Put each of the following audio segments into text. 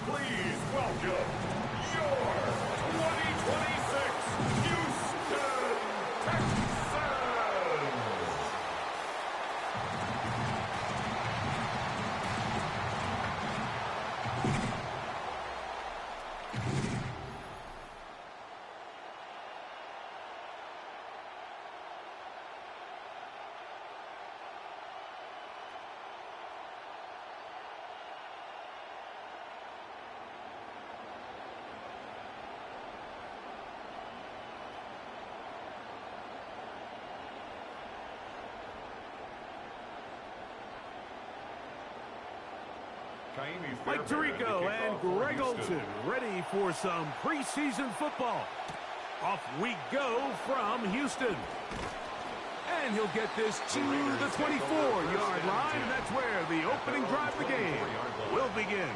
Please welcome your 2026 Houston Texans. Mike Tirico and Greg Olsen ready for some preseason football. Off we go from Houston. And he'll get this to the 24-yard line, and that's where the opening drive of the game will begin.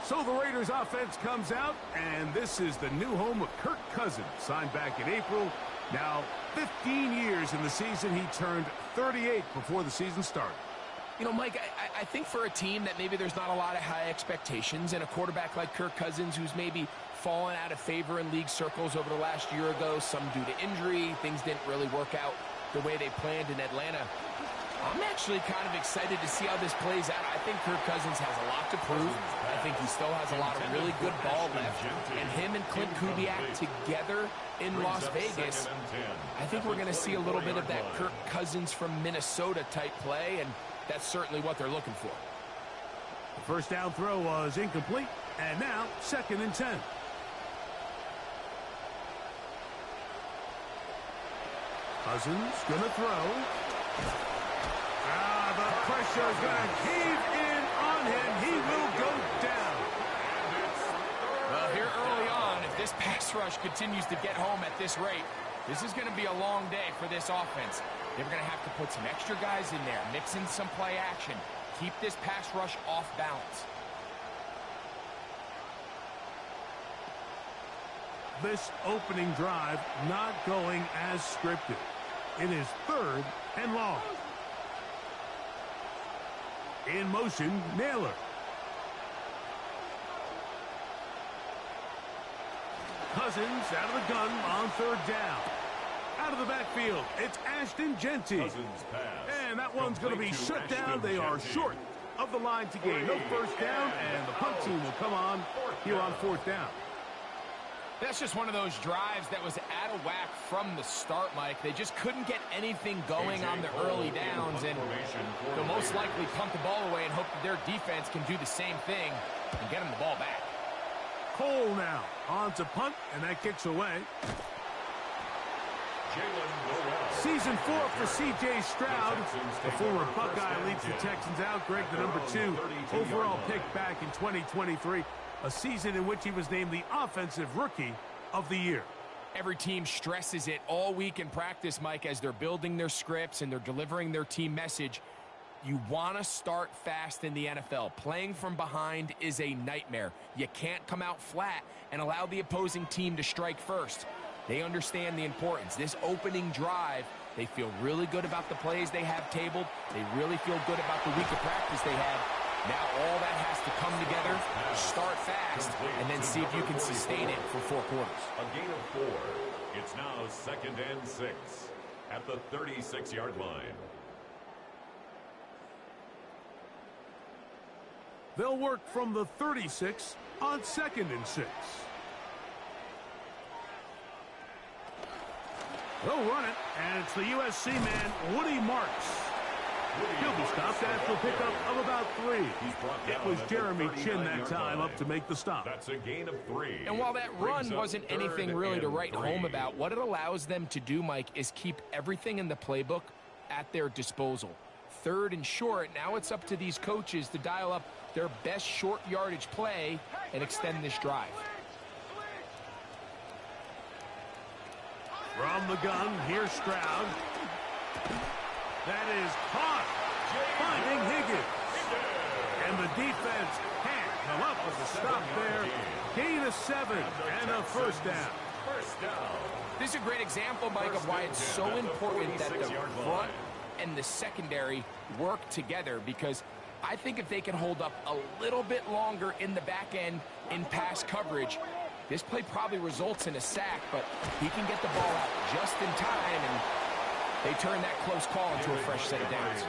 So the Raiders offense comes out, and this is the new home of Kirk Cousins, signed back in April. Now 15 years in the season. He turned 38 before the season started. You know, Mike, I think for a team that maybe there's not a lot of high expectations and a quarterback like Kirk Cousins who's maybe fallen out of favor in league circles over the last year ago, some due to injury, things didn't really work out the way they planned in Atlanta. I'm actually kind of excited to see how this plays out. I think Kirk Cousins has a lot to prove. I think he still has a lot of really good ball left. And him and Clint Kubiak together in Las Vegas, I think we're going to see a little bit of that Kirk Cousins from Minnesota type play, and that's certainly what they're looking for. The first down throw was incomplete, and now 2nd and 10. Cousins going to throw. The pressure is going to cave in on him. He will go down. Well, here early on, if this pass rush continues to get home at this rate, this is going to be a long day for this offense. They're going to have to put some extra guys in there, mix in some play action, keep this pass rush off balance. This opening drive not going as scripted. It is 3rd and long. In motion, Naylor. Cousins out of the gun on 3rd down. Out of the backfield, it's Ashton Genty. And that one's going to be shut down. They are short of the line to gain. No first down, and the punt team will come on here on 4th down. That's just one of those drives that was out of whack from the start, Mike. They just couldn't get anything going on the early downs, and they'll most likely punt the ball away and hope that their defense can do the same thing and get them the ball back. Cole now on to punt, and that kicks away. Season 4 for C.J. Stroud. The former Buckeye leads the Texans out. Greg, the number 2 overall pick back in 2023. A season in which he was named the Offensive Rookie of the Year. Every team stresses it all week in practice, Mike, as they're building their scripts and they're delivering their team message. You want to start fast in the NFL. Playing from behind is a nightmare. You can't come out flat and allow the opposing team to strike first. They understand the importance. This opening drive, they feel really good about the plays they have tabled. They really feel good about the week of practice they had. Now all that has to come together, start fast, and then see if you can sustain it for 4 quarters. A gain of 4. It's now 2nd and 6 at the 36-yard line. They'll work from the 36 on 2nd and 6. They'll run it, and it's the USC man, Woody Marks. He'll be stopped after a pickup of about 3. It was Jeremy Chin that time up to make the stop. That's a gain of 3. And while that run wasn't anything really to write home about, what it allows them to do, Mike, is keep everything in the playbook at their disposal. 3rd and short, now it's up to these coaches to dial up their best short yardage play and extend this drive. From the gun, here's Stroud. That is caught, finding Higgins. And the defense can't come up with a stop there. Gain of 7 and a first down. This is a great example, Mike, of why it's so important that the front and the secondary work together, because I think if they can hold up a little bit longer in the back end in pass coverage, this play probably results in a sack, but he can get the ball out just in time, and they turn that close call into a fresh set of downs.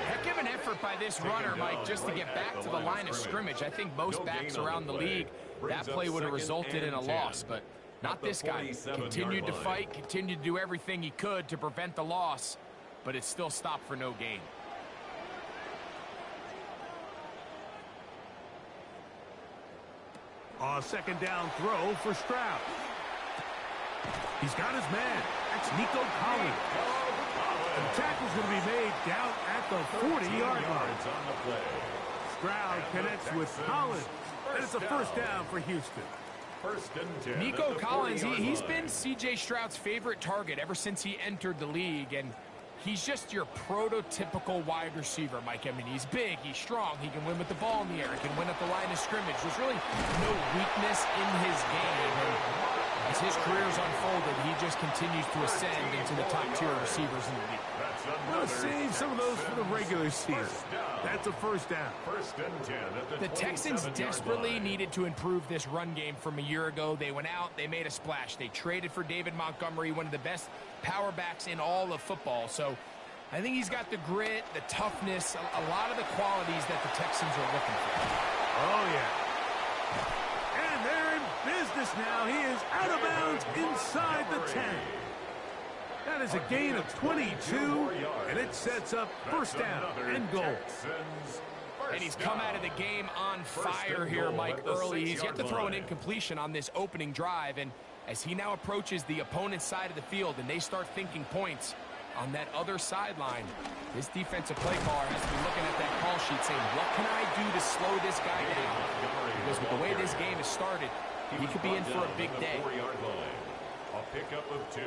Heck of an effort by this runner, Mike, just to get back to the line of scrimmage. I think most backs around the league, that play would have resulted in a loss, but not this guy. Continued to fight, continued to do everything he could to prevent the loss, but it still stopped for no gain. A second down throw for Stroud. He's got his man. That's Nico Collins. The tackle's going to be made down at the 40-yard line. Stroud connects with Collins, and it's a first down for Houston. Nico Collins, he's been C.J. Stroud's favorite target ever since he entered the league, and he's just your prototypical wide receiver, Mike. I mean, he's big, he's strong, he can win with the ball in the air, he can win at the line of scrimmage. There's really no weakness in his game, and as his career's unfolded, he just continues to ascend into the top-tier receivers in the league. We'll save some of those for the regular season. That's a first down. The Texans desperately needed to improve this run game from a year ago. They went out, they made a splash. They traded for David Montgomery, one of the best power backs in all of football. So I think he's got the grit, the toughness, a lot of the qualities that the Texans are looking for. Oh, yeah. And they're in business now. He is out of bounds inside the 10. That is a gain of 22, and it sets up first down and goal. And he's come out of the game on fire here, Mike, early. He's yet to throw an incompletion on this opening drive, and as he now approaches the opponent's side of the field and they start thinking points on that other sideline, this defensive play caller has to be looking at that call sheet saying, what can I do to slow this guy down? Because with the way this game has started, he could be in for a big day. A pickup of 2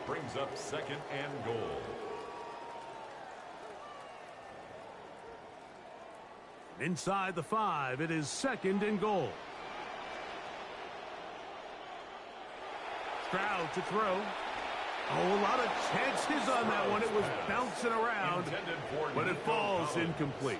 brings up second and goal. Inside the 5, it is second and goal. Stroud to throw. Oh, a lot of chances on that one. It was bouncing around, but it falls incomplete.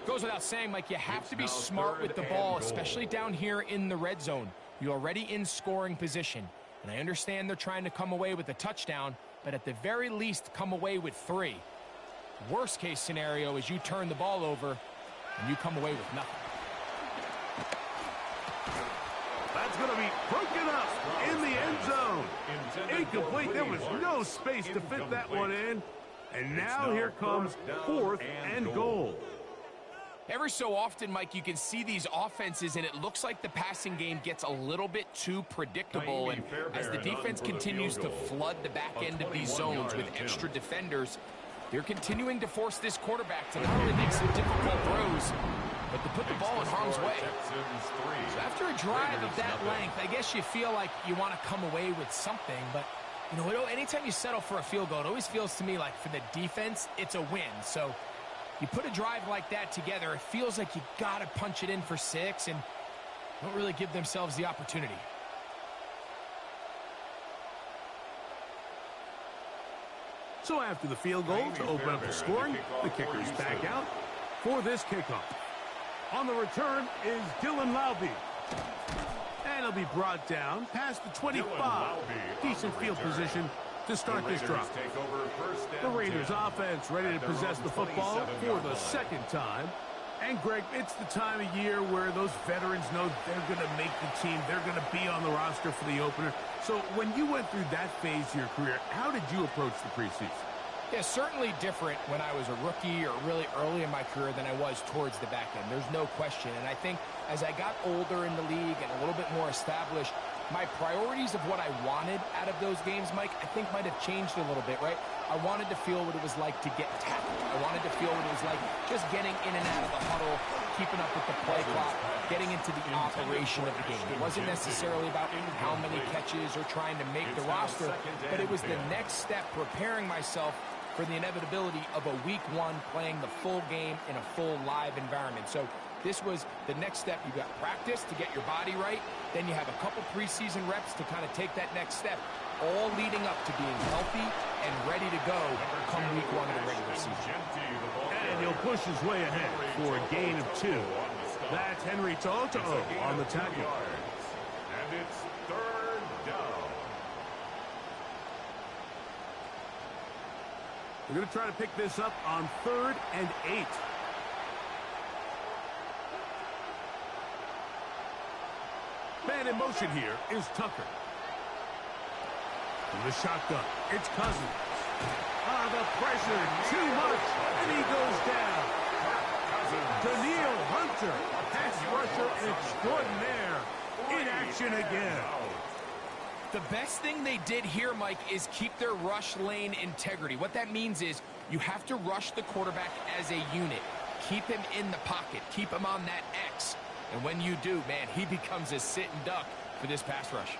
Goes without saying, Mike, you have to be smart with the ball, especially down here in the red zone. You're already in scoring position. And I understand they're trying to come away with a touchdown, but at the very least, come away with 3. Worst case scenario is you turn the ball over and you come away with nothing. That's going to be broken up in the end zone. Incomplete. There was no space to fit that one in. And now here comes fourth and goal. Every so often, Mike, you can see these offenses, and it looks like the passing game gets a little bit too predictable. And as the defense continues to flood the back end of these zones with extra defenders, they're continuing to force this quarterback to not only make some difficult throws, but to put the ball in harm's way. So after a drive of that length, I guess you feel like you want to come away with something. But, you know, anytime you settle for a field goal, it always feels to me like for the defense, it's a win. So you put a drive like that together, it feels like you got to punch it in for 6 and don't really give themselves the opportunity. So after the field goal to open up the scoring, the kicker's back out for this kickoff. On the return is Dylan Laube. And he'll be brought down past the 25. Decent field position to start this drive. The Raiders offense ready to possess the football for the second time. And, Greg, it's the time of year where those veterans know they're going to make the team. They're going to be on the roster for the opener. So when you went through that phase of your career, how did you approach the preseason? Yeah, certainly different when I was a rookie or really early in my career than I was towards the back end. There's no question. And I think as I got older in the league and a little bit more established, my priorities of what I wanted out of those games, Mike, I think might have changed a little bit, right? I wanted to feel what it was like to get tackled. I wanted to feel what it was like just getting in and out of the huddle, keeping up with the play clock, getting into the operation of the game. It wasn't necessarily about how many catches or trying to make the roster, but it was the next step, preparing myself for the inevitability of a week one playing the full game in a full live environment. So this was the next step. You got practice to get your body right. Then you have a couple preseason reps to kind of take that next step, all leading up to being healthy and ready to go come week one of the regular season. And he'll push his way ahead for a gain of 2. That's Henry Toto on the tackle. And it's third down. We're going to try to pick this up on 3rd and 8. Man in motion here is Tucker. From the shotgun, it's Cousins. The pressure, too much, and he goes down. Daniil Hunter, pass rusher extraordinaire, in action again. The best thing they did here, Mike, is keep their rush lane integrity. What that means is you have to rush the quarterback as a unit. Keep him in the pocket. Keep him on that X. And when you do, man, he becomes a sitting duck for this pass rush.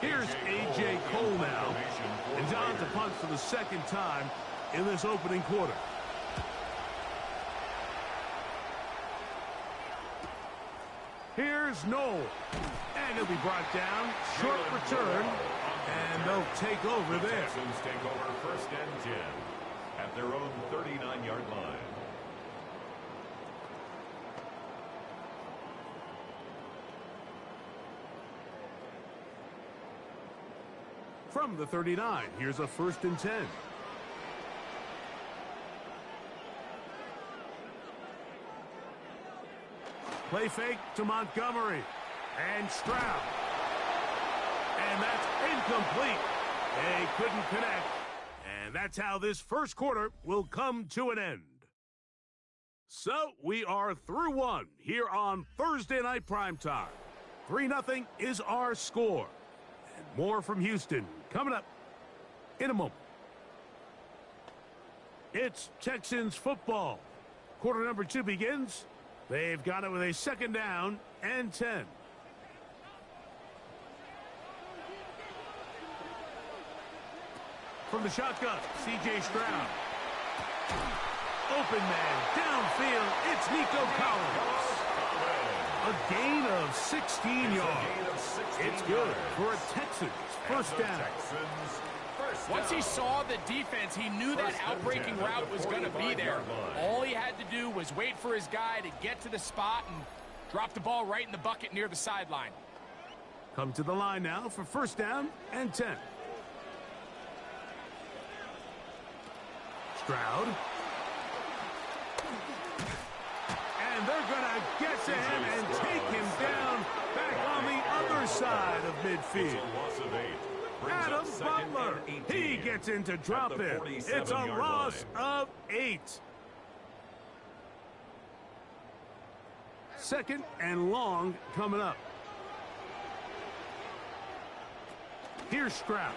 Here's A.J. Cole now. And down to punt for the second time in this opening quarter. Here's Noel. And he'll be brought down. Short return. And they'll take over there. Texans take over 1st and 10 at their own 39-yard line. From the 39, here's a 1st and 10. Play fake to Montgomery. And Stroud. And that's incomplete. They couldn't connect. And that's how this first quarter will come to an end. So we are through one here on Thursday Night Primetime. 3-0 is our score. And more from Houston coming up in a moment. It's Texans football. Quarter number 2 begins. They've got it with a 2nd down and 10. From the shotgun, C.J. Stroud. Open man, downfield, it's Nico Collins. A gain of 16 yards. It's good for a Texans first down. Once he saw the defense, he knew that outbreaking route was going to be there. All he had to do was wait for his guy to get to the spot and drop the ball right in the bucket near the sideline. Come to the line now for 1st down and 10. Stroud. And they're going to get to him and take him down back on the other side of midfield. Adam Butler, he gets into drop it. It's a loss of 8. 2nd and long coming up. Here's Stroud.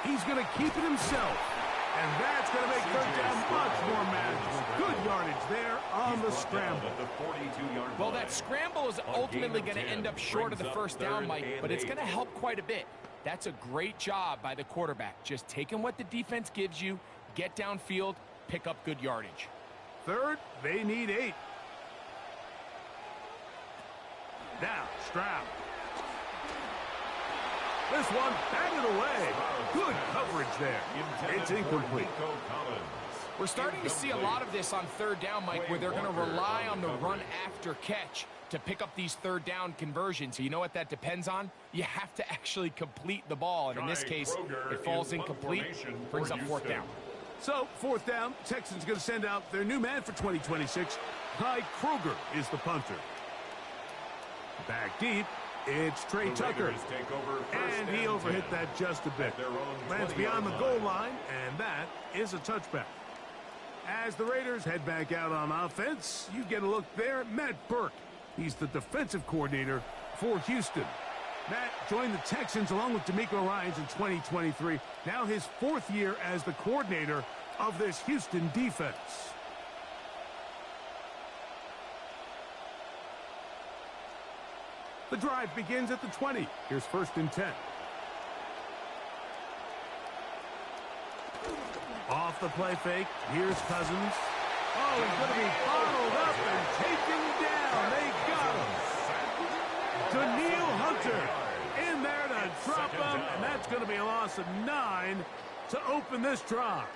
He's going to keep it himself. And that's going to make 3rd down much more manageable. Good yardage there on the scramble. Well, that scramble is ultimately going to end up short of the 1st down, Mike, but it's going to help quite a bit. That's a great job by the quarterback. Just taking what the defense gives you, get downfield, pick up good yardage. 3rd, they need 8. Now, Stroud. This one batted away. Good coverage there. It's incomplete. We're starting to see a lot of this on 3rd down, Mike, where they're going to rely on the run after catch to pick up these 3rd down conversions. So you know what that depends on? You have to actually complete the ball. And in this case, it falls incomplete, brings up 4th down. So, 4th down, Texans going to send out their new man for 2026. Ty Kruger is the punter. Back deep. It's Trey Tucker, and he overhit that just a bit. Lands beyond the goal line, and that is a touchback. As the Raiders head back out on offense, you get a look there at Matt Burke. He's the defensive coordinator for Houston. Matt joined the Texans along with D'Amico Ryans in 2023. Now his 4th year as the coordinator of this Houston defense. The drive begins at the 20. Here's 1st and 10. Off the play fake. Here's Cousins. Oh, he's going to be bottled up and taken down. They got him. Daniil Hunter in there to drop him, and that's going to be a loss of 9 to open this drive.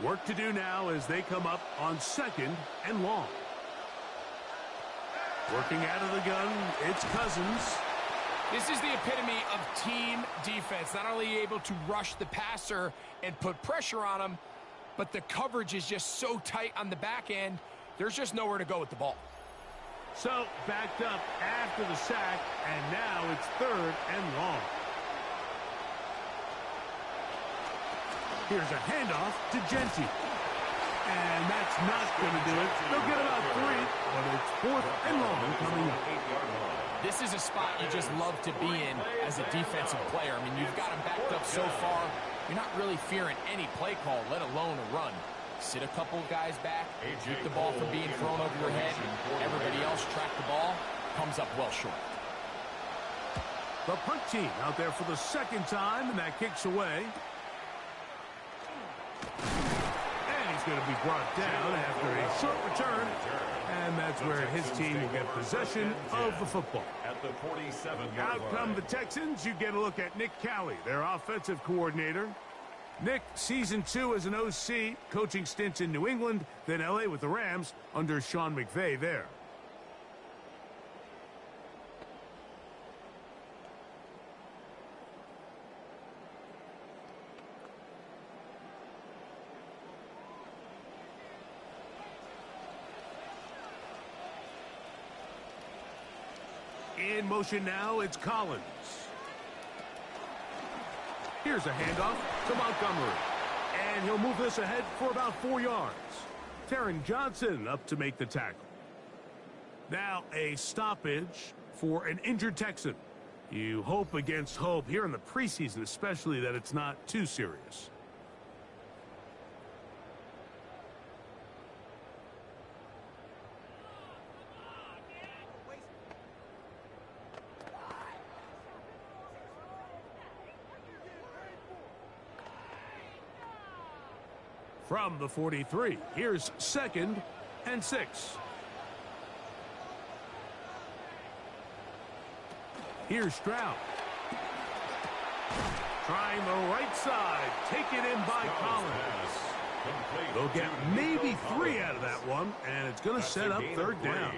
Work to do now as they come up on 2nd and long. Working out of the gun, it's Cousins. This is the epitome of team defense. Not only able to rush the passer and put pressure on him, but the coverage is just so tight on the back end, there's just nowhere to go with the ball. So, backed up after the sack, and now it's 3rd and long. Here's a handoff to Genti. And that's not going to do it. They'll get about 3, but it's 4th and long coming up. This is a spot you just love to be in as a defensive player. I mean, you've got them backed up so far, you're not really fearing any play call, let alone a run. Sit a couple of guys back, keep the ball from being thrown over your head. Everybody else track the ball, comes up well short. The punt team out there for the 2nd time, and that kicks away. And he's going to be brought down after a short return. And that's where his team will get possession of the football. At the 47-yard Out come the Texans. You get a look at Nick Cowley, their offensive coordinator. Nick, season 2 as an OC, coaching stints in New England, then L.A. with the Rams under Sean McVay there. In motion now, it's Collins. Here's a handoff to Montgomery. And he'll move this ahead for about 4 yards. Taron Johnson up to make the tackle. Now a stoppage for an injured Texan. You hope against hope here in the preseason, especially that it's not too serious. From the 43, here's 2nd and 6. Here's Stroud. Trying the right side. Take it in by Collins. They'll get maybe 3 out of that one, and it's going to set up 3rd down.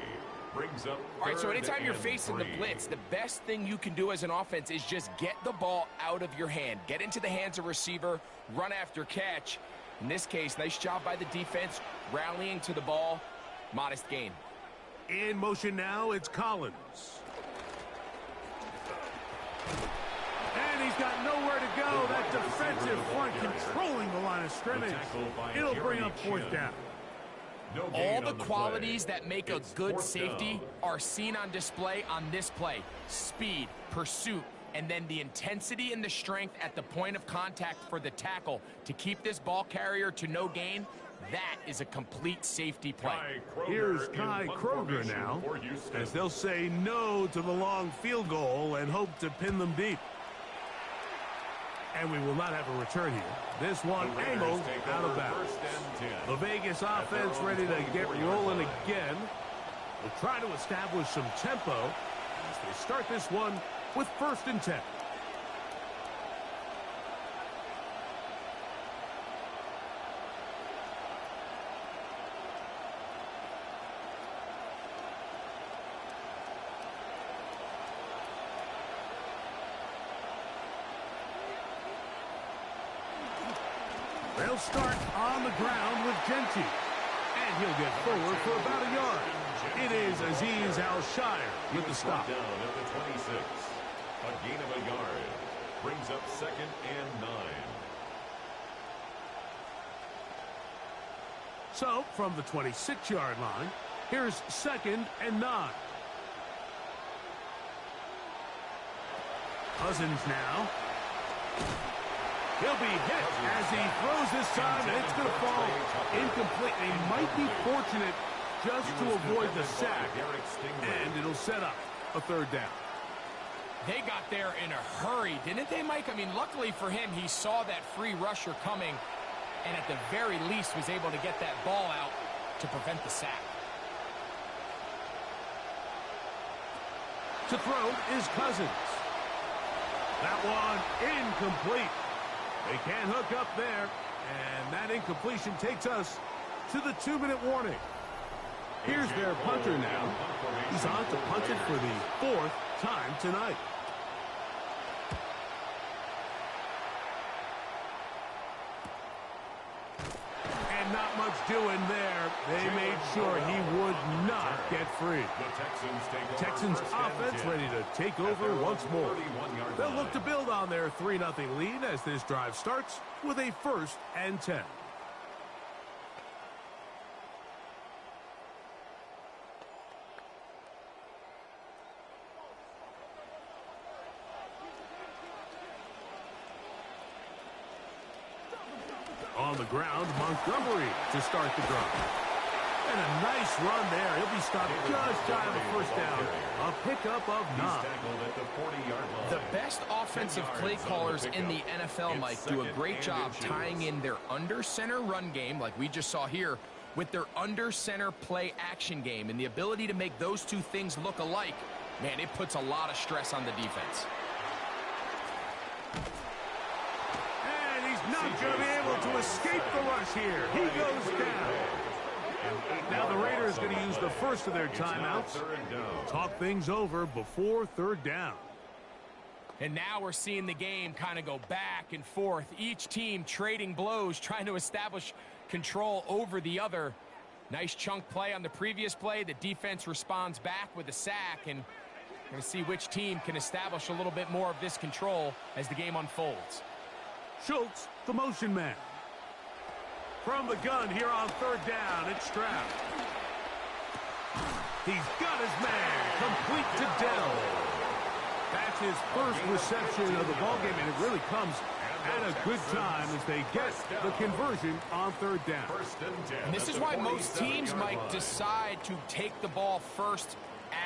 All right, so anytime you're facing the blitz, the best thing you can do as an offense is just get the ball out of your hand. Get into the hands of receiver, run after catch. In this case, nice job by the defense, rallying to the ball. Modest gain. In motion now, it's Collins. And he's got nowhere to go. That defensive front controlling the line of scrimmage. It'll bring up 4th down. All the qualities that make a good safety are seen on display on this play. Speed, pursuit, and then the intensity and the strength at the point of contact for the tackle to keep this ball carrier to no gain. That is a complete safety play. Here's Kai Kroger now, as they'll say no to the long field goal and hope to pin them deep. And we will not have a return here. This one angled out of bounds. The Vegas offense ready to get rolling again. We'll try to establish some tempo as they start this one with 1st and 10. They'll start on the ground with Genti. And he'll get forward for about a yard. It is Aziz Al-Shire with the stop. Down at the 26. A gain of a yard. Brings up 2nd and 9. So, from the 26-yard line, here's 2nd and 9. Cousins now. He'll be hit as he throws this time, and it's going to fall incomplete. They might be fortunate just to avoid the sack, and it'll set up a third down. They got there in a hurry, didn't they, Mike? I mean, luckily for him, he saw that free rusher coming, and at the very least was able to get that ball out to prevent the sack. To throw is Cousins. That one incomplete. They can't hook up there, and that incompletion takes us to the 2-minute warning. Here's their punter now. He's on to punt it for the 4th time tonight. And not much doing there. They made sure he would not get free. The Texans offense ready to take over once more. They'll look to build on their 3-0 lead as this drive starts with a 1st and 10. On the ground, Montgomery to start the drive. And a nice run there. He'll be stopped just shy of a 1st down. A pickup of 9. The best offensive play callers in the NFL, Mike, do a great job tying in their under-center run game, like we just saw here, with their under-center play action game. And the ability to make those two things look alike, man, it puts a lot of stress on the defense. Not going to be able to escape the rush here. He goes down. Now the Raiders going to use the first of their timeouts. Talk things over before 3rd down. And now we're seeing the game kind of go back and forth. Each team trading blows, trying to establish control over the other. Nice chunk play on the previous play. The defense responds back with a sack. And we're going to see which team can establish a little bit more of this control as the game unfolds. Schultz, the motion man. From the gun here on 3rd down, it's Stroud. He's got his man, complete to Dell. That's his first reception of the ballgame, and it really comes at a good time as they get the conversion on 3rd down. And this is why most teams might decide to take the ball first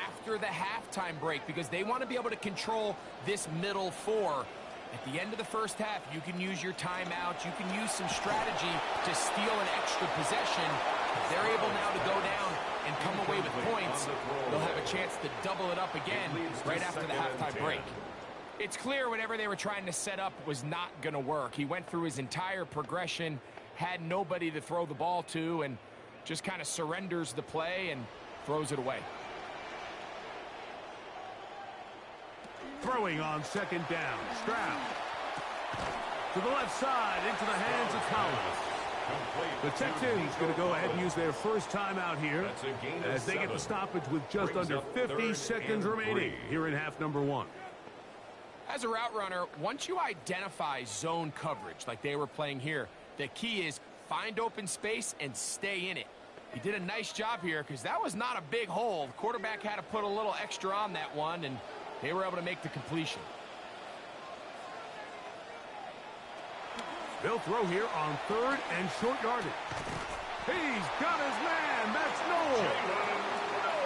after the halftime break, because they want to be able to control this middle 4. At the end of the first half, you can use your timeout. You can use some strategy to steal an extra possession. If they're able now to go down and come away with points, they'll have a chance to double it up again right after the halftime break. It's clear whatever they were trying to set up was not going to work. He went through his entire progression, had nobody to throw the ball to, and just kind of surrenders the play and throws it away. Throwing on 2nd down, Stroud. To the left side, into the hands of Collins. The Texans going to go ahead and use their first timeout here as they get the stoppage with just under 50 seconds remaining here in half number 1. As a route runner, once you identify zone coverage like they were playing here, the key is find open space and stay in it. He did a nice job here because that was not a big hole. The quarterback had to put a little extra on that one, and they were able to make the completion. They'll throw here on 3rd and short yardage. He's got his man. That's Noel.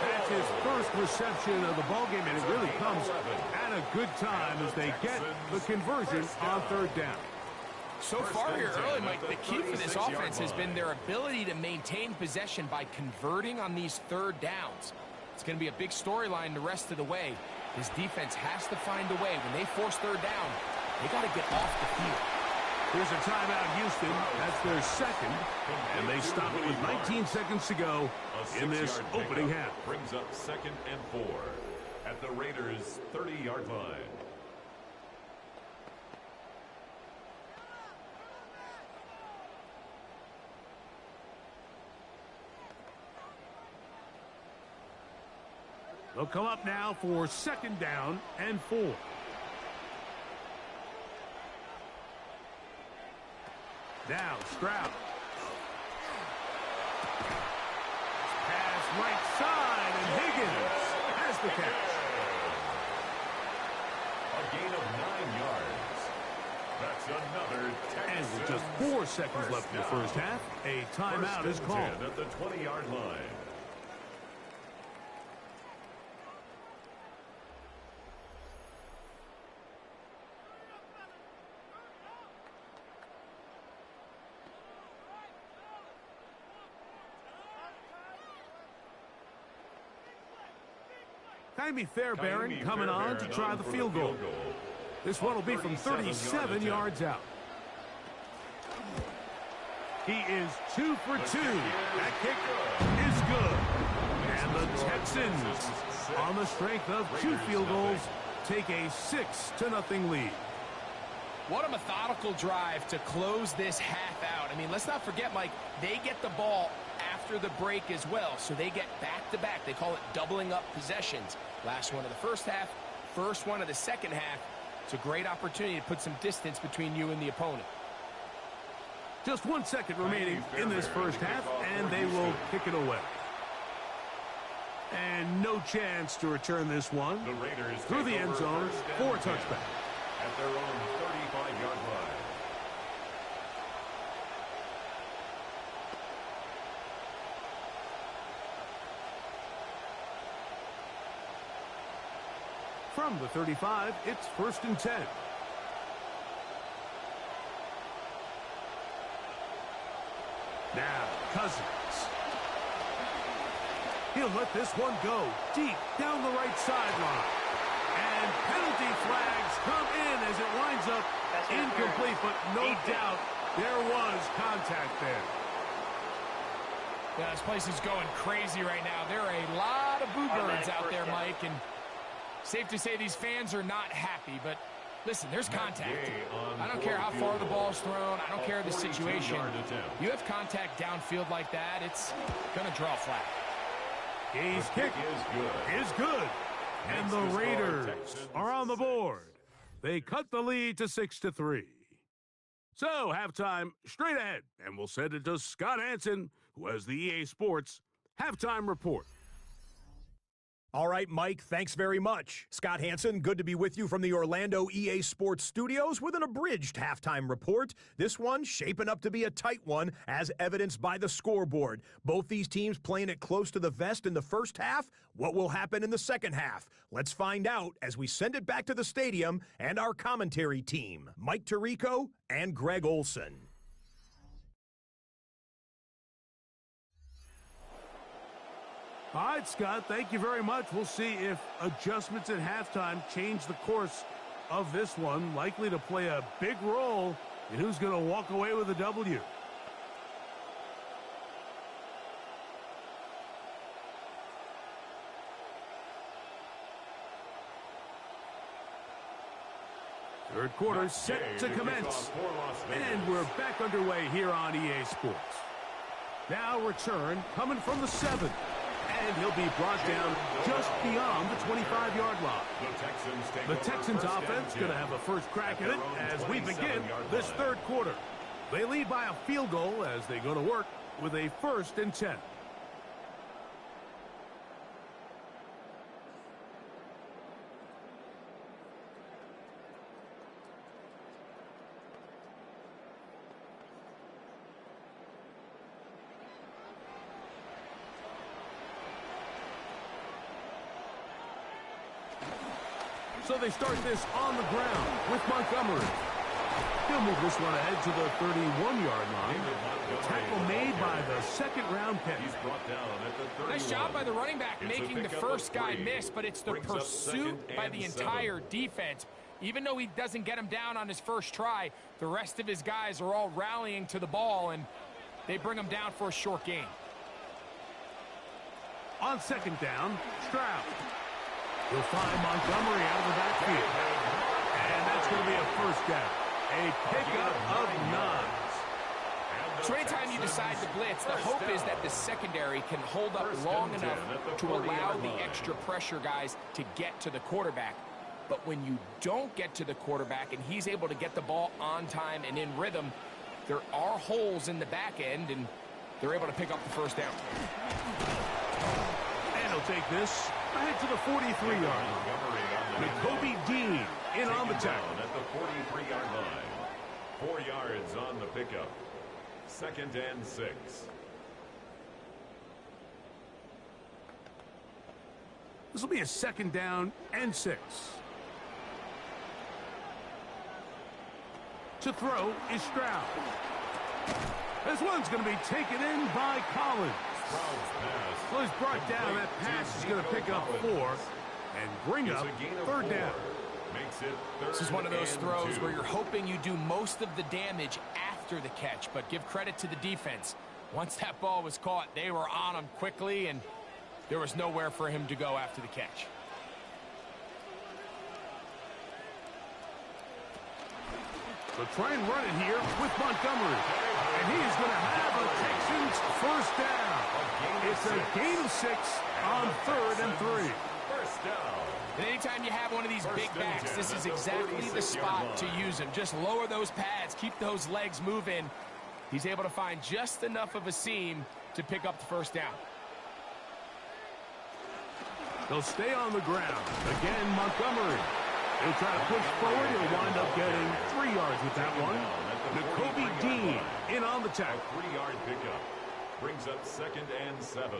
That's his first reception of the ballgame, and it really comes at a good time as they get the conversion on 3rd down. So far here early, Mike, the key for this offense has been their ability to maintain possession by converting on these 3rd downs. It's going to be a big storyline the rest of the way. This defense has to find a way. When they force 3rd down, they got to get off the field. Here's a timeout, Houston. That's their 2nd, and they stop it with 19 seconds to go in this opening half. Brings up 2nd and 4 at the Raiders' 30-yard line. They'll come up now for 2nd down and 4. Now Stroud. Pass right side, and Higgins has the catch. A gain of 9 yards. That's another Texans. And with just 4 seconds left in the first half, a timeout is called. At the 20-yard line. Kaimi Fairbairn coming on to try the field goal. This one will be from 37 yards out. He is 2 for 2. That kick is good. And the Texans, on the strength of 2 field goals, take a 6-0 lead. What a methodical drive to close this half out. I mean, let's not forget, Mike, they get the ball after the break as well, so they get back-to-back. They call it doubling up possessions. Last one of the first half, first one of the second half. It's a great opportunity to put some distance between you and the opponent. Just 1 second remaining in this first half, and they will kick it away. And no chance to return this one through the end zone for a touchback. At their own 35-yard line. From the 35, it's 1st and 10. Now, Cousins. He'll let this one go deep down the right sideline. And penalty flags come in as it winds up incomplete, but no doubt there was contact there. Yeah, this place is going crazy right now. There are a lot of boo birds out there, Mike, and safe to say these fans are not happy, but listen, there's contact. I don't care how far the ball's thrown. I don't care the situation. You have contact downfield like that, it's going to draw a flag. His kick is good. And the Raiders are on the board. They cut the lead to 6-3. So, halftime straight ahead, and we'll send it to Scott Hansen, who has the EA Sports Halftime Report. All right, Mike, thanks very much. Scott Hansen, good to be with you from the Orlando EA Sports Studios with an abridged halftime report. This one shaping up to be a tight one, as evidenced by the scoreboard. Both these teams playing it close to the vest in the first half. What will happen in the second half? Let's find out as we send it back to the stadium and our commentary team, Mike Tirico and Greg Olson. All right, Scott, thank you very much. We'll see if adjustments at halftime change the course of this one. Likely to play a big role in who's going to walk away with a W. Third quarter set to commence. And we're back underway here on EA Sports. Now return coming from the 7. And he'll be brought down just beyond the 25-yard line. The Texans offense going to have a first crack at it as we begin this third quarter. They lead by a field goal as they go to work with a 1st and 10. So they start this on the ground with Montgomery. He'll move this one ahead to the 31-yard line. The tackle made by the second-round pick. Nice job by the running back making the first guy miss, but it's the pursuit by the entire defense. Even though he doesn't get him down on his first try, the rest of his guys are all rallying to the ball, and they bring him down for a short gain. On second down, Stroud. He'll find Montgomery out of the backfield. And that's going to be a first down. A pickup of 9. So anytime you decide to blitz, the hope is that the secondary can hold up long enough to allow the extra pressure guys to get to the quarterback. But when you don't get to the quarterback and he's able to get the ball on time and in rhythm, there are holes in the back end, and they're able to pick up the first down. And he'll take this ahead to the 43-yard line. Nakobe Dean in on the tackle. At the 43-yard line. 4 yards on the pickup. 2nd and 6. This will be a 2nd down and 6. To throw is Stroud. This one's going to be taken in by Collins. So he's brought down. That pass is going to pick up 4. and bring up third down. Makes it third. This is one of those and throws 2. where you're hoping you do most of the damage after the catch, but give credit to the defense. Once that ball was caught, they were on him quickly, and there was nowhere for him to go after the catch. So try and run it here with Montgomery. And he's going to have a Texans first down. It's a gain of 6 on 3rd and 3. First down. And anytime you have one of these big backs, this is exactly the spot to use him. Just lower those pads, keep those legs moving. He's able to find just enough of a seam to pick up the first down. They'll stay on the ground. Again, Montgomery. He'll try to push forward. He'll wind up getting 3 yards with that one. N'Kobe Dean in on the tackle. A 3-yard pickup brings up 2nd and 7.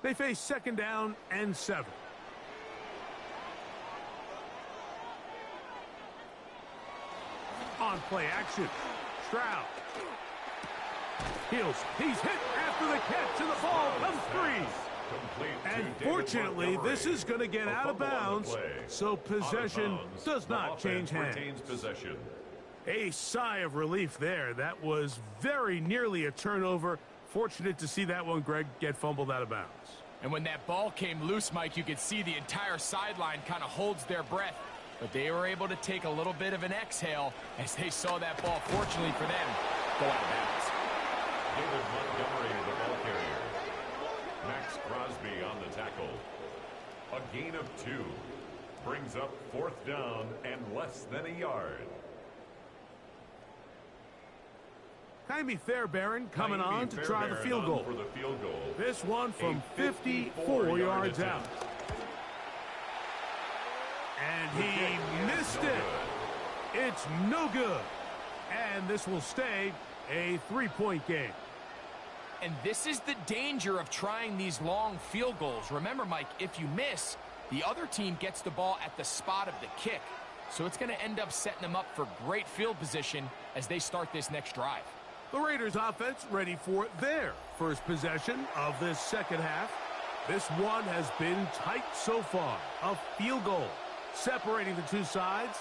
They face 2nd down and 7. On play action. Stroud. He's hit after the catch, and the ball comes free. And fortunately, this is going to get out of bounds, so possession does not change hands. A sigh of relief there. That was very nearly a turnover. Fortunate to see that one, Greg, get fumbled out of bounds. And when that ball came loose, Mike, you could see the entire sideline kind of holds their breath. But they were able to take a little bit of an exhale as they saw that ball, fortunately for them, go out of bounds. David Montgomery, the ball carrier. Max Crosby on the tackle. A gain of 2. Brings up 4th down and less than a yard. Jaime Fairbairn coming on to try the field goal. For the field goal. This one from 54 yards out. And he missed it. It's no good. And this will stay a 3-point game. And this is the danger of trying these long field goals. Remember, Mike, if you miss, the other team gets the ball at the spot of the kick. So it's going to end up setting them up for great field position as they start this next drive. The Raiders offense ready for their first possession of this second half. This one has been tight so far. A field goal separating the two sides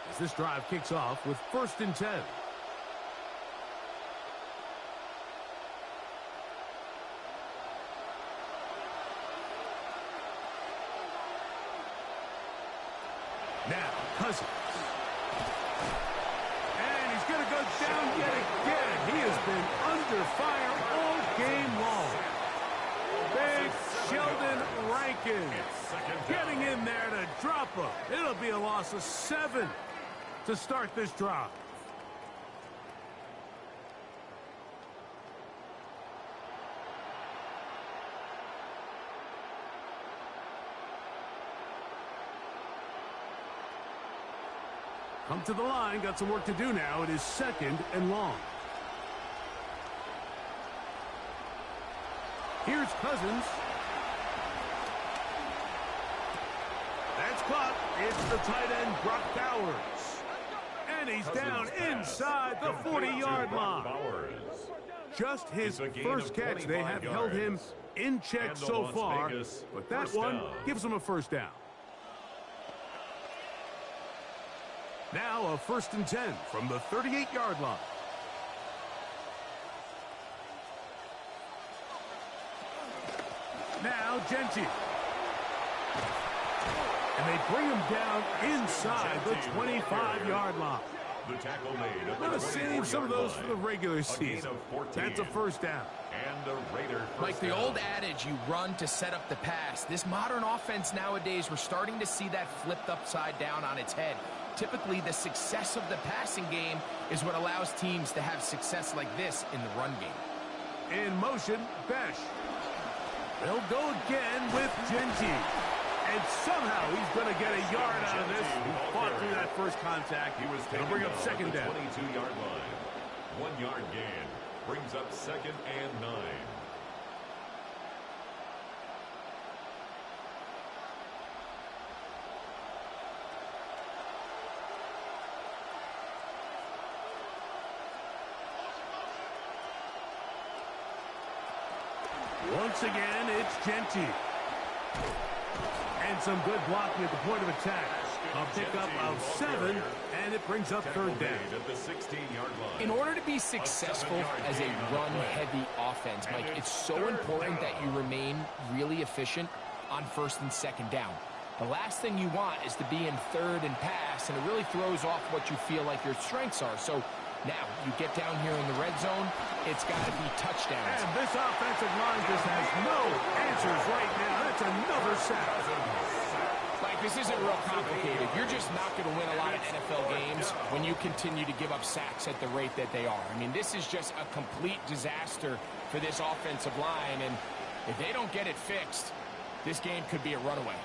as this drive kicks off with 1st and 10. Now, Cousins. And he's going to go down yet again. He has been under fire all game long. Big Sheldon Rankin getting in there to drop him. It'll be a loss of 7 to start this drive. Come to the line, got some work to do now. It is 2nd and long. Here's Cousins. That's caught. It's the tight end, Brock Bowers. And he's down inside the 40-yard line. Just his first catch. They have held him in check so far, but that one gives him a first down. Now a 1st and 10 from the 38-yard line. Now Genty. And they bring him down inside the 25-yard line. The tackle made. I'm going to save some of those for the regular season. That's a first down. And the Raider first Like the down. old adage, you run to set up the pass. This modern offense nowadays, we're starting to see that flipped upside down on its head. Typically, the success of the passing game is what allows teams to have success like this in the run game. In motion, Besh. They'll go again with Genty. And somehow he's going to get a yard out of this. He fought through that first contact. It'll bring up 2nd down. 22-yard line. 1-yard gain. Brings up 2nd and 9. Once again, it's Genty. And some good blocking at the point of attack. A pickup of 7, and it brings up third down. In order to be successful as a run-heavy offense, Mike, it's so important that you remain really efficient on first and second down. The last thing you want is to be in third and pass, and it really throws off what you feel like your strengths are. So now you get down here in the red zone, it's got to be touchdowns. And this offensive line just has no answers right now. That's another sack. Like, this isn't real complicated. You're just not going to win a lot of NFL games when you continue to give up sacks at the rate that they are. I mean, this is just a complete disaster for this offensive line, and if they don't get it fixed, this game could be a runaway.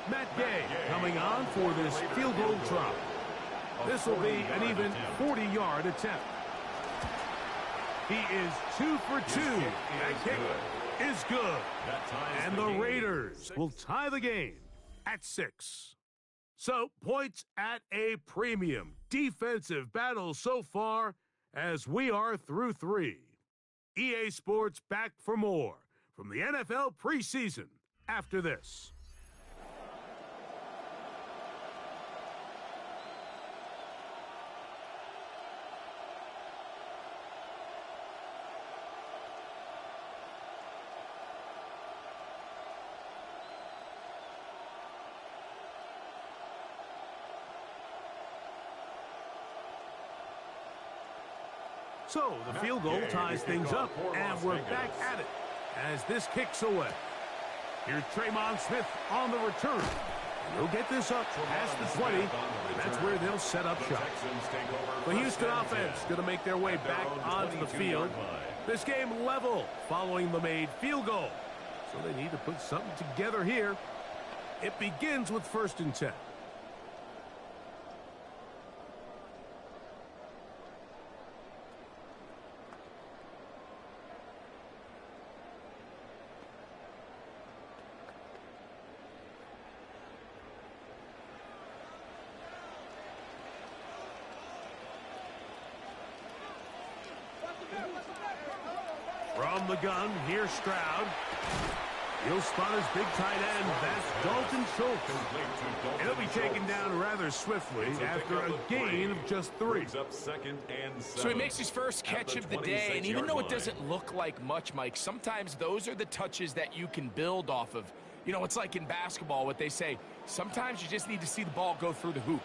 Matt Gay coming on for this field goal try. This will be an even 40-yard attempt. He is 2 for 2. That kick is good. And the Raiders will tie the game at 6. So, points at a premium. Defensive battle so far as we are through 3. EA Sports back for more from the NFL preseason after this. So the field goal ties things up, and we're back at it as this kicks away. Here's Tremon Smith on the return. He'll get this up past the 20. That's where they'll set up shop. The Houston offense going to make their way back onto the field. This game level following the made field goal. So they need to put something together here. It begins with 1st and 10. From the gun, here's Stroud. He'll spot his big tight end. That's Dalton Schultz. He'll be taken down rather swiftly after a gain of just 3. So he makes his first catch of the day, and even though it doesn't look like much, Mike, sometimes those are the touches that you can build off of. You know, it's like in basketball, what they say, sometimes you just need to see the ball go through the hoop.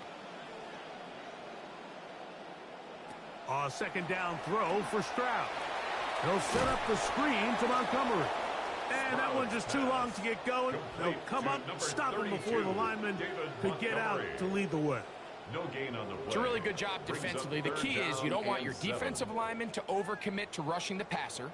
A second down throw for Stroud. He'll set up the screen to Montgomery. And that one just too long to get going. They'll come up, stop him before the lineman could get out to lead the way. No gain on the play. It's a really good job defensively. The key is you don't want your defensive linemen to overcommit to rushing the passer,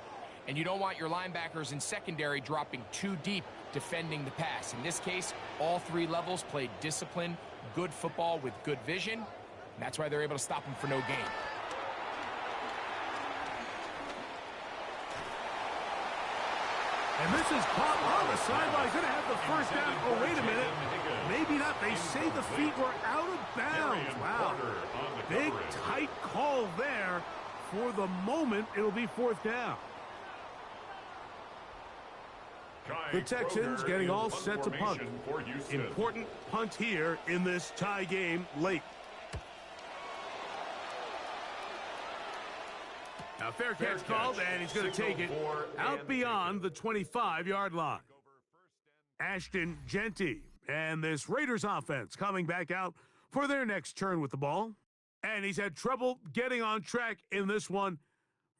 and you don't want your linebackers in secondary dropping too deep defending the pass. In this case, all 3 levels played disciplined, good football with good vision. And that's why they're able to stop him for no gain. And this is caught on the sideline. Going to have the first down. Oh, wait a minute. Maybe not. They say the feet were out of bounds. Wow. Big, tight call there. For the moment, it'll be 4th down. The Texans getting all set to punt. Important punt here in this tie game late. Now, fair catch called, and he's going to take it out beyond the 25-yard line. Ashton Genty and this Raiders offense coming back out for their next turn with the ball. And he's had trouble getting on track in this one.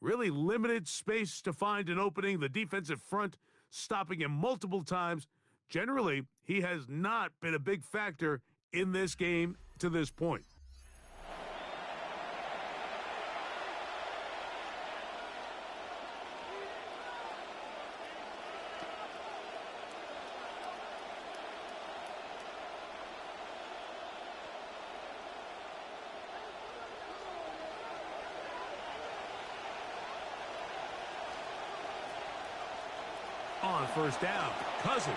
Really limited space to find an opening. The defensive front stopping him multiple times. Generally, he has not been a big factor in this game to this point. On 1st down, Cousins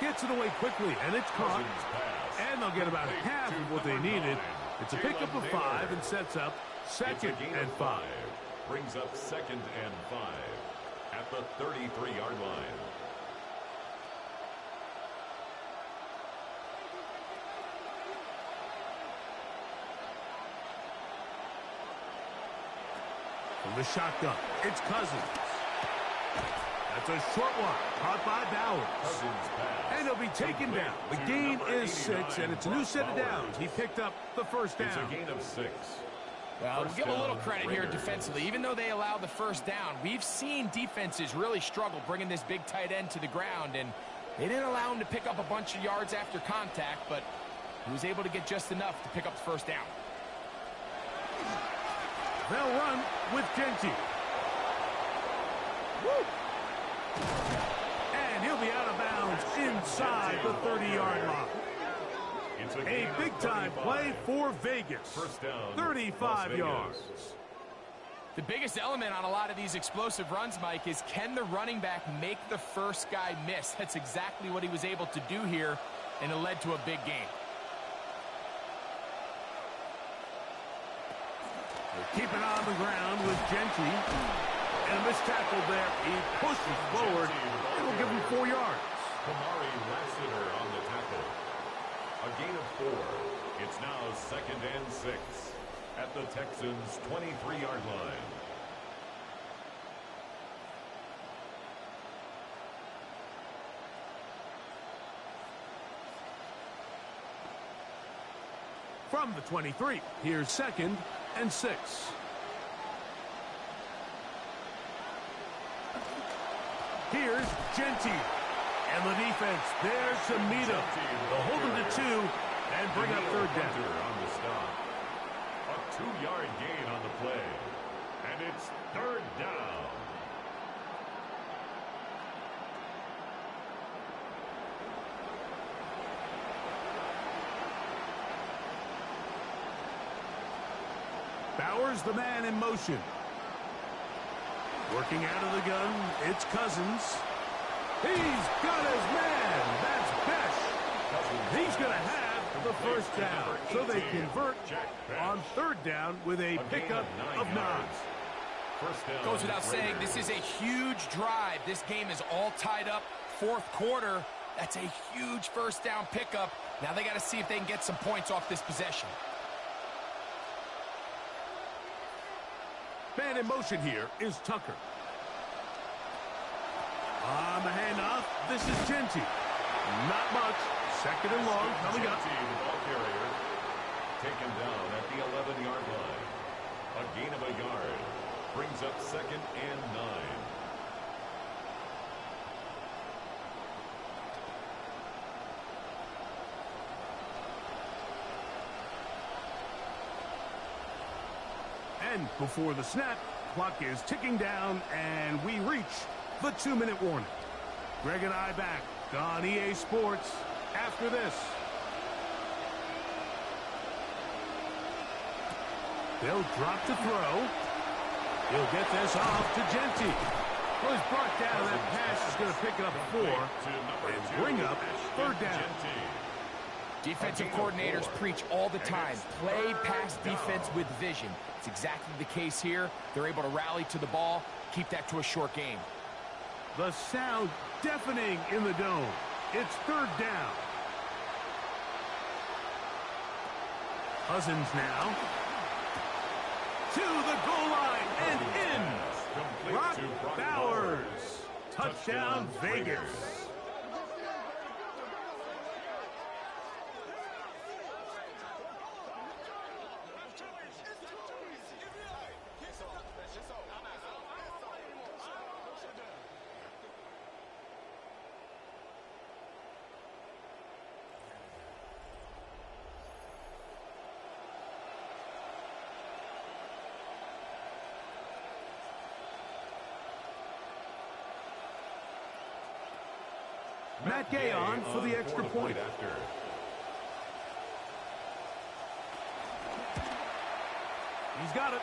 gets it away quickly, and it's caught. And they'll get about half of what they needed. It's a pickup of 5 and sets up 2nd and 5. Brings up 2nd and 5 at the 33-yard line. From the shotgun, it's Cousins. That's a short one, caught by Bowers. And he'll be taken down. The gain is 6, and it's a new set of downs. He picked up the first down. It's a gain of 6. Well, we'll give a little credit here defensively. Even though they allowed the first down, we've seen defenses really struggle bringing this big tight end to the ground, and they didn't allow him to pick up a bunch of yards after contact, but he was able to get just enough to pick up the first down. They'll run with Genty. Woo! And he'll be out of bounds inside the 30-yard line. A big-time play for Vegas. First down, 35 yards. The biggest element on a lot of these explosive runs, Mike, is can the running back make the first guy miss? That's exactly what he was able to do here, and it led to a big gain. Keep it on the ground with Genty. And a missed tackle there. He pushes forward. It'll give him 4 yards. Kamari Lassiter on the tackle. A gain of 4. It's now 2nd and 6 at the Texans' 23-yard line. From the 23, here's 2nd and 6. Here's Genty. And the defense there to meet him. They'll hold him to 2 and bring up 3rd down. On the stop. A 2-yard gain on the play. And it's 3rd down. Bowers, the man in motion. Working out of the gun, it's Cousins. He's got his man. That's Besh. He's going to have the first down. So they convert on 3rd down with a pickup of 9. Goes without saying, this is a huge drive. This game is all tied up. 4th quarter. That's a huge first down pickup. Now they got to see if they can get some points off this possession. Man in motion here is Tucker. On the handoff, this is Genty. Not much. 2nd and long coming up. The ball carrier taken down at the 11-yard line. A gain of a yard. Brings up 2nd and 9. And before the snap, clock is ticking down, and we reach the 2-minute warning. Greg and I back on EA Sports after this. They'll drop to throw. He'll get this off to Genty. Well, he's brought down. That pass is going to pick up 4 and bring up 3rd down. Defensive coordinators preach all the time. Play pass defense with vision. It's exactly the case here. They're able to rally to the ball, keep that to a short game. The sound deafening in the dome. It's 3rd down. Cousins now. To the goal line and in. Brock Bowers. Touchdown, Vegas. Matt Gay on for the extra point. He's got it.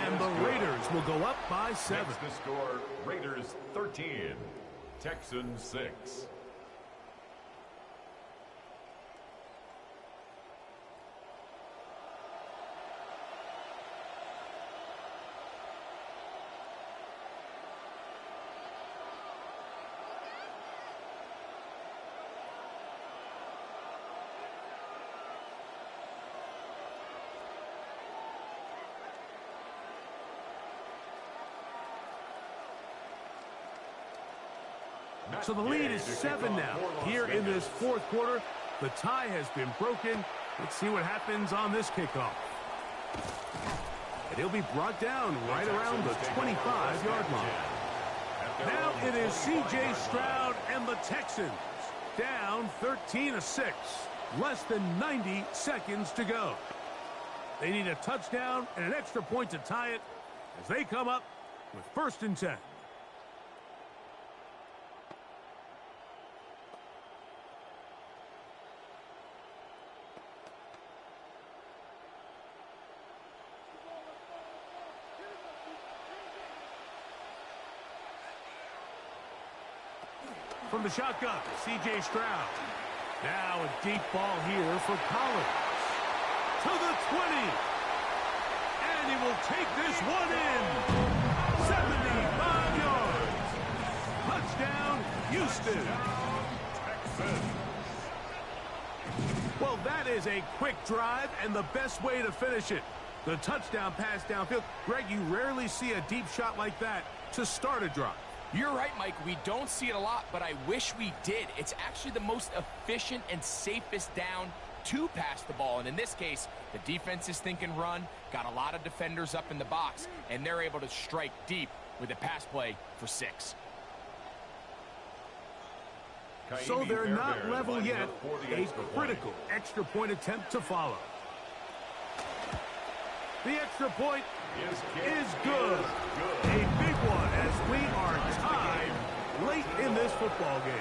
And the Raiders will go up by 7. Next to score, Raiders 13, Texans 6. So the lead is 7 now. Here in this fourth quarter, the tie has been broken. Let's see what happens on this kickoff. And he'll be brought down right around the 25-yard line. Now it is C.J. Stroud and the Texans down 13-6. Less than 90 seconds to go. They need a touchdown and an extra point to tie it as they come up with 1st and 10. From the shotgun, C.J. Stroud. Now a deep ball here for Collins. To the 20. And he will take this one in. 75 yards. Touchdown, Houston. Texans. Well, that is a quick drive and the best way to finish it. The touchdown pass downfield. Greg, you rarely see a deep shot like that to start a drive. You're right, Mike. We don't see it a lot, but I wish we did. It's actually the most efficient and safest down to pass the ball. And in this case, the defense is thinking run, got a lot of defenders up in the box, and they're able to strike deep with a pass play for 6. So they're not level yet. A critical extra point attempt to follow. The extra point is good. A big one as we are tied late in this football game.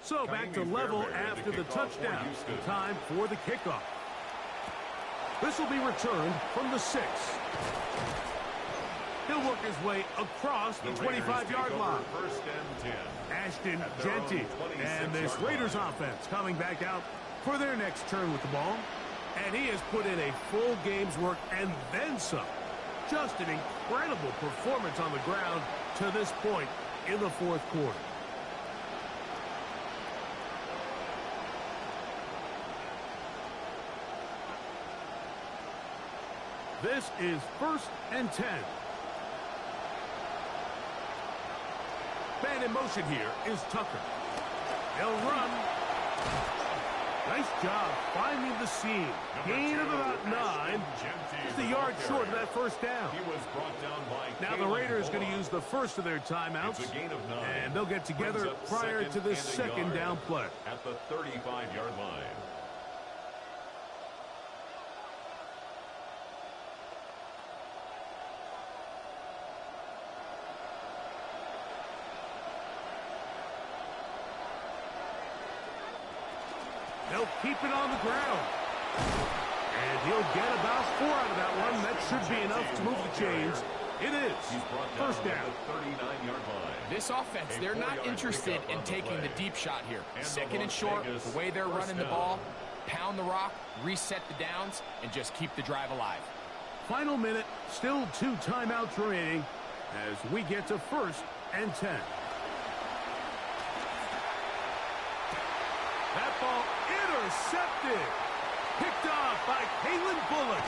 So back to level after the touchdown. Time for the kickoff. This will be returned from the 6. He'll work his way across the 25-yard line. Ashton Genty and this Raiders offense coming back out for their next turn with the ball. And he has put in a full game's work and then some. Just an incredible performance on the ground to this point in the fourth quarter. This is 1st and 10. Man in motion here is Tucker. He'll run. Nice job finding the seam. Gain of about 9. Just a yard short of that first down. Now the Raiders going to use the first of their timeouts. And they'll get together prior to the second down play. At the 35-yard line. They'll keep it on the ground. And he'll get about 4 out of that one. That should be enough to move the chains. It is. First down. This offense, they're not interested in taking the deep shot here. 2nd and short, the way they're running the ball, pound the rock, reset the downs, and just keep the drive alive. Final minute, still 2 timeouts remaining as we get to 1st and 10. That ball intercepted. Picked off by Kalen Bullock.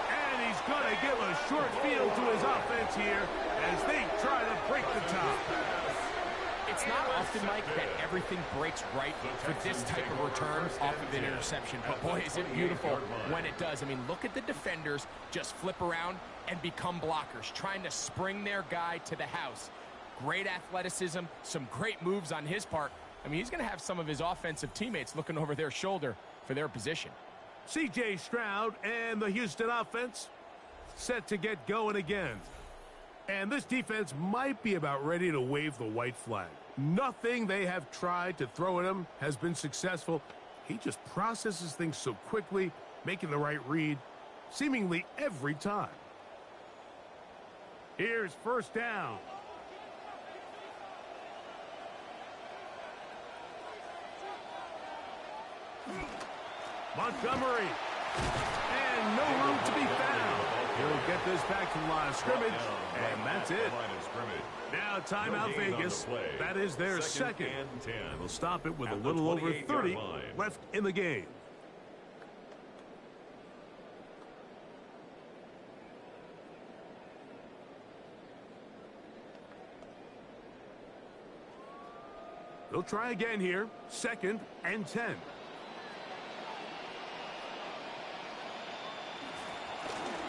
And he's going to give a short field to his offense here as they try to break the top. It's not often, Mike, that everything breaks right with this type of return off of an interception. But, boy, is it beautiful when it does. I mean, look at the defenders just flip around and become blockers, trying to spring their guy to the house. Great athleticism, some great moves on his part. I mean, he's going to have some of his offensive teammates looking over their shoulder for their position. C.J. Stroud and the Houston offense set to get going again. And this defense might be about ready to wave the white flag. Nothing they have tried to throw at him has been successful. He just processes things so quickly, making the right read, seemingly every time. Here's first down. Montgomery. And no room to be found. He'll get this back to the line of scrimmage, and that's it. Now timeout Vegas. That is their second. And they'll stop it with a little over 30 left in the game. They'll try again here. 2nd and 10.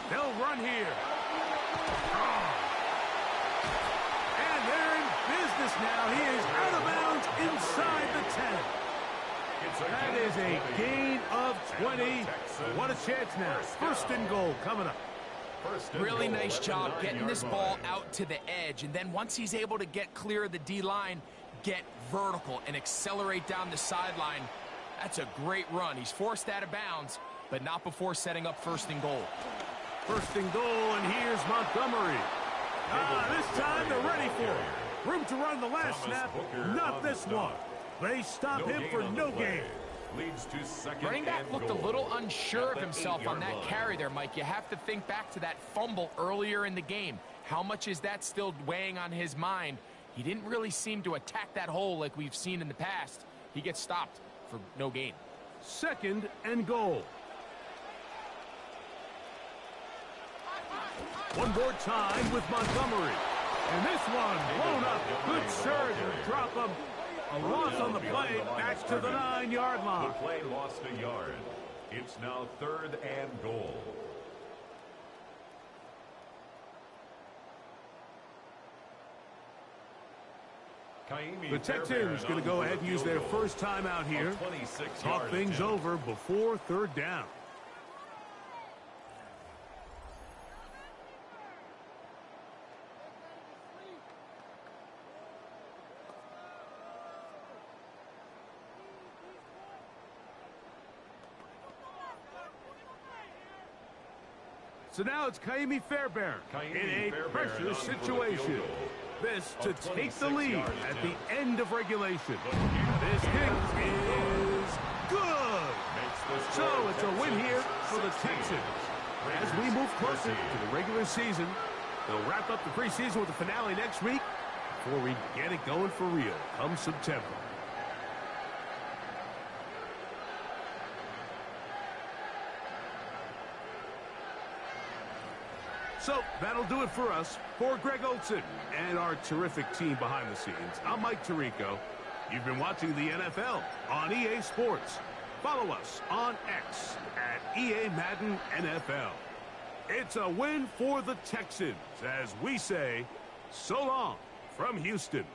They'll run here. And they're in business now. He is out of bounds inside the 10. That is a gain of 20. What a chance now. 1st and goal coming up. Really nice job getting this ball out to the edge. And then once he's able to get clear of the D-line, get vertical and accelerate down the sideline. That's a great run. He's forced out of bounds, but not before setting up 1st and goal. 1st and goal, and here's Montgomery. This time they're ready for it. Room to run the last snap, not this one. They stop him for no gain. Leads to 2nd. Running back looked a little unsure of himself on that carry there, Mike. You have to think back to that fumble earlier in the game. How much is that still weighing on his mind? He didn't really seem to attack that hole like we've seen in the past. He gets stopped for no gain. 2nd and goal. One more time with Montgomery. And this one blown up. Good surge and drop him. A loss on the play, back to the 9-yard line. The play lost a yard. It's now 3rd and goal. The Texans going to go ahead and use their first timeout here. Talk things over before 3rd down. So now it's Kaimi Fairbairn in a pressure situation. This to take the lead at the end of regulation. This kick is good. So it's a win here for the Texans. As we move closer to the regular season, they'll wrap up the preseason with the finale next week before we get it going for real come September. So that'll do it for us. For Greg Olson and our terrific team behind the scenes, I'm Mike Tirico. You've been watching the NFL on EA Sports. Follow us on X at EA Madden NFL. It's a win for the Texans as we say so long from Houston.